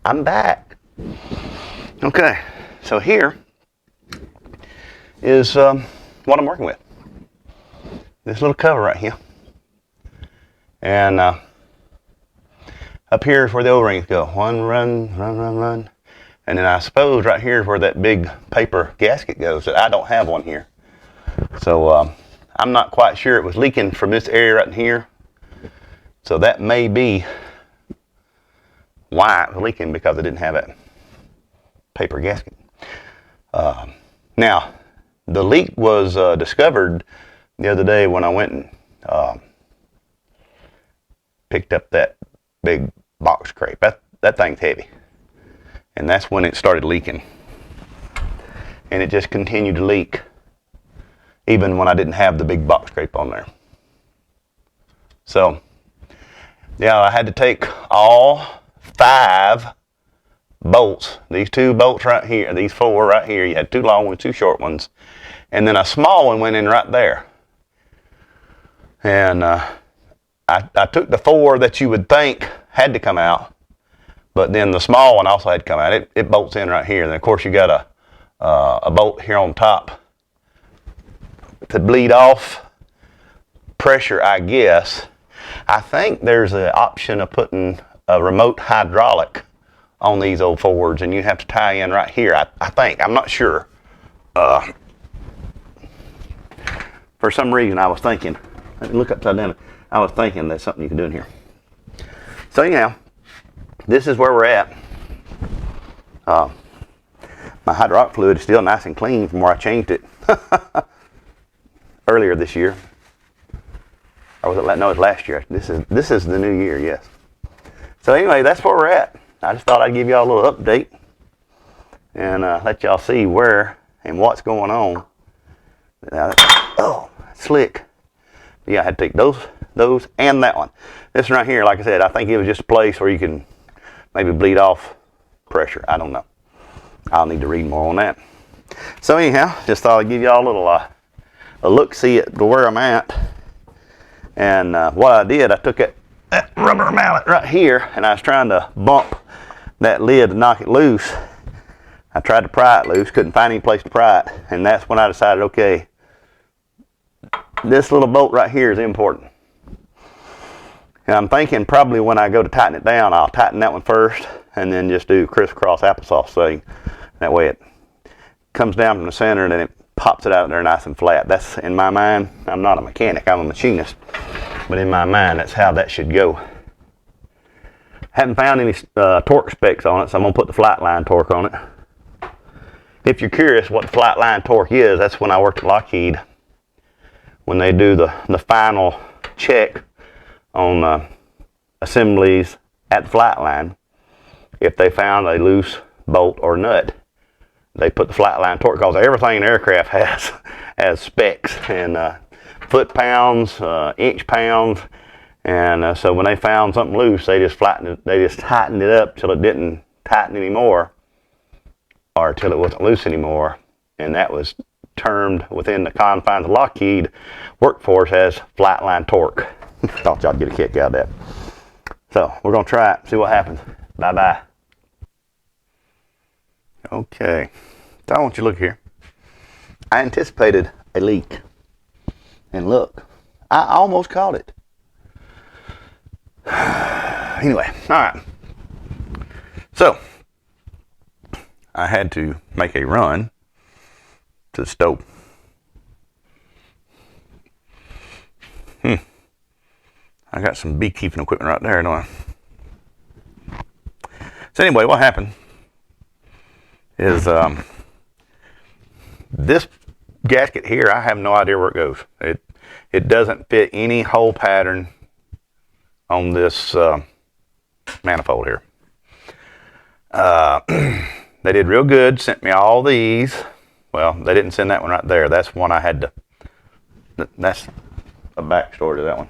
I'm back. Okay, so here is what I'm working with. This little cover right here. And up here is where the O-rings go. One run, run, run, run. And then I suppose right here is where that big paper gasket goes. That I don't have one here. So I'm not quite sure. It was leaking from this area right in here. So that may be why it was leaking, because I didn't have that paper gasket. Now, the leak was discovered the other day when I went and picked up that big box crate. That thing's heavy. And that's when it started leaking. And it just continued to leak, even when I didn't have the big box crate on there. So, yeah, I had to take all 5 bolts. These 2 bolts right here, these 4 right here. You had 2 long ones, 2 short ones. And then a small one went in right there. And I took the 4 that you would think had to come out. But then the small one also had to come out. It bolts in right here. And of course you got a bolt here on top to bleed off pressure, I guess. I think there's an option of putting a remote hydraulic on these old Fords, and you have to tie in right here. I think. I'm not sure. For some reason, I was thinking. Let me look upside down. I was thinking that's something you can do in here. So anyhow, this is where we're at. My hydraulic fluid is still nice and clean from where I changed it earlier this year. Or was it? No, it was last year. This is the new year, yes. So anyway, that's where we're at. I just thought I'd give y'all a little update and let y'all see where and what's going on. Oh, slick. But yeah, I had to take those and that one. This one right here, like I said, I think it was just a place where you can maybe bleed off pressure. I don't know. I'll need to read more on that. So anyhow, just thought I'd give y'all a little a look-see at where I'm at. And what I did, I took that rubber mallet right here, and I was trying to bump that lid to knock it loose. I tried to pry it loose, couldn't find any place to pry it, and that's when I decided, okay, this little bolt right here is important. And I'm thinking probably when I go to tighten it down, I'll tighten that one first, and then just do crisscross applesauce setting. That way it comes down from the center, and then it pops it out there nice and flat. That's, in my mind, I'm not a mechanic, I'm a machinist. But in my mind, that's how that should go. Haven't found any torque specs on it, so I'm going to put the flight line torque on it. If you're curious what the flight line torque is, that's when I worked at Lockheed. When they do the final check on assemblies at the flight line, if they found a loose bolt or nut, they put the flight line torque, because everything in the aircraft has specs and foot pounds, inch pounds, and so when they found something loose, they just tightened it up till it didn't tighten anymore, or till it wasn't loose anymore, and that was termed within the confines of Lockheed workforce as flight line torque. Thought y'all'd get a kick out of that. So we're gonna try it, see what happens. Bye bye. Okay, so I want you to look here. I anticipated a leak. And look, I almost caught it. Anyway, all right. So, I had to make a run to the stove. I got some beekeeping equipment right there, don't I? So anyway, what happened is this gasket here, I have no idea where it goes. It doesn't fit any hole pattern on this manifold here. They did real good, sent me all these. Well, they didn't send that one right there. That's one I had to, that's a backstory to that one.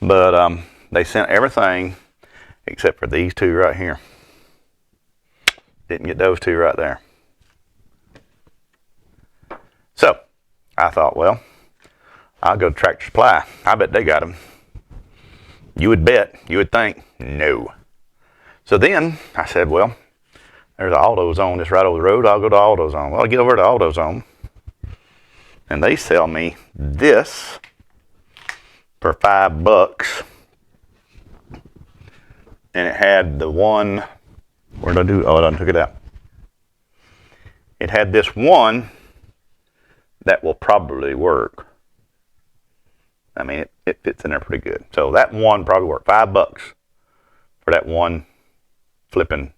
But they sent everything except for these 2 right here. Didn't get those 2 right there. So, I thought, well, I'll go to Tractor Supply. I bet they got them. You would bet, you would think, no. So then I said, well, there's an AutoZone just right over the road. I'll go to AutoZone. Well, I get over to AutoZone, and they sell me this for $5. And it had the one, where did I do? Oh, I done took it out. It had this one that will probably work. I mean, it fits in there pretty good. So that one probably worked. $5 for that one flipping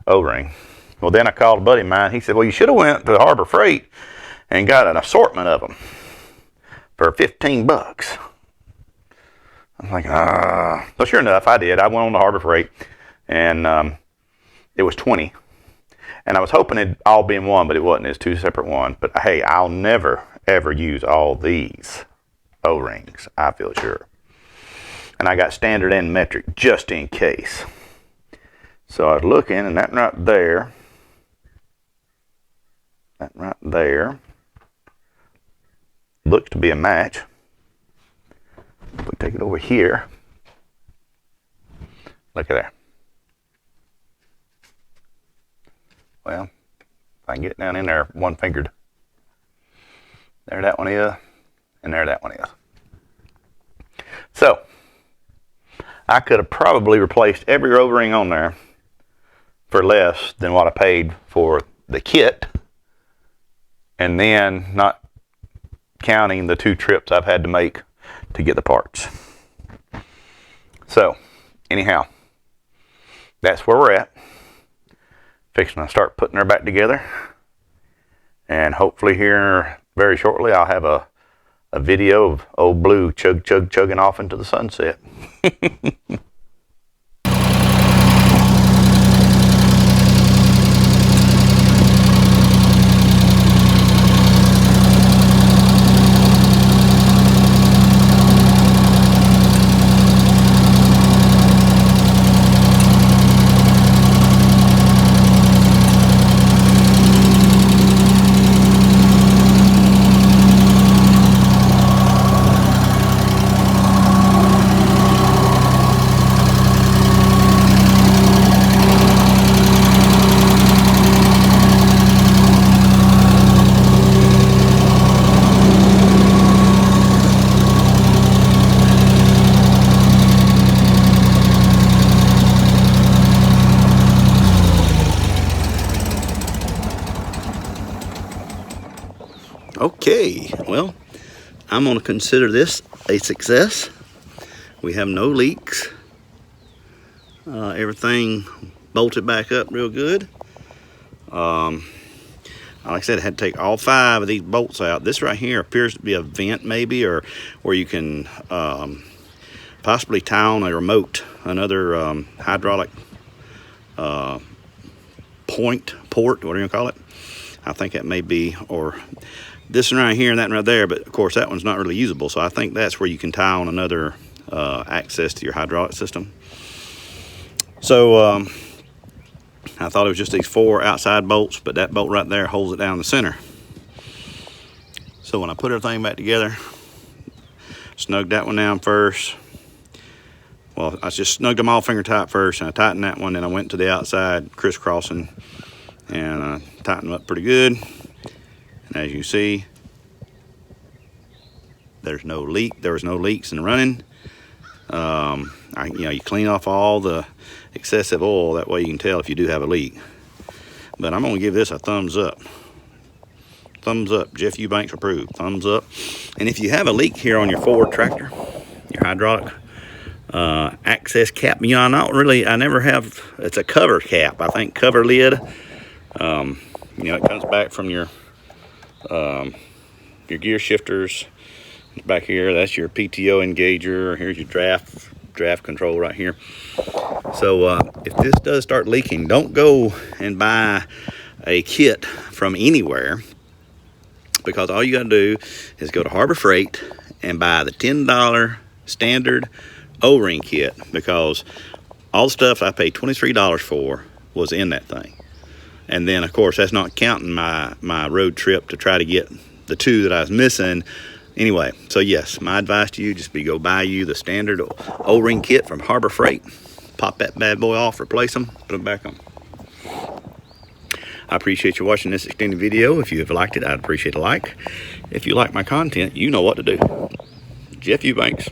O-ring. Well, then I called a buddy of mine. He said, well, you should have went to Harbor Freight and got an assortment of them for $15. I'm like, So sure enough, I did. I went on to Harbor Freight, and it was 20. And I was hoping it'd all be in one, but it wasn't. It's two separate ones. But hey, I'll never, ever use all these O-rings, I feel sure. And I got standard and metric just in case. So I was looking, and that right there, looks to be a match. If we take it over here, look at there. Well, if I can get down in there one-fingered. There that one is, and there that one is. So, I could have probably replaced every O-ring on there for less than what I paid for the kit, and then not counting the 2 trips I've had to make to get the parts. So, anyhow, that's where we're at. Fixing to start putting her back together, and hopefully here very shortly I'll have a video of old Blue chugging off into the sunset. Okay, well, I'm going to consider this a success. We have no leaks. Everything bolted back up real good. Like I said, I had to take all 5 of these bolts out. This right here appears to be a vent maybe, or where you can possibly tie on a remote, another hydraulic port, whatever you call it. I think that may be, or this one right here and that one right there, but of course that one's not really usable, so I think that's where you can tie on another access to your hydraulic system. So I thought it was just these 4 outside bolts, but that bolt right there holds it down the center. So when I put everything back together, snugged that one down first. Well, I just snugged them all finger tight first, and I tightened that one, and I went to the outside crisscrossing, and I tightened them up pretty good. And as you see, there's no leak. There was no leaks in the running. You clean off all the excessive oil. That way you can tell if you do have a leak. But I'm going to give this a thumbs up. Thumbs up. Jeff Eubanks approved. Thumbs up. And if you have a leak here on your Ford tractor, your hydraulic access cap, I never have. It's a cover cap. I think cover lid. It comes back from your gear shifters back here. That's your PTO engager. Here's your draft control right here. So if this does start leaking, don't go and buy a kit from anywhere, because all you got to do is go to Harbor Freight and buy the $10 standard O-ring kit, because all the stuff I paid $23 for was in that thing. And then, of course, that's not counting my road trip to try to get the 2 that I was missing. Anyway, so yes, my advice to you, just go buy you the standard O-ring kit from Harbor Freight. pop that bad boy off, replace them, put them back on. I appreciate you watching this extended video. If you have liked it, I'd appreciate a like. If you like my content, you know what to do. Jeff Eubanks.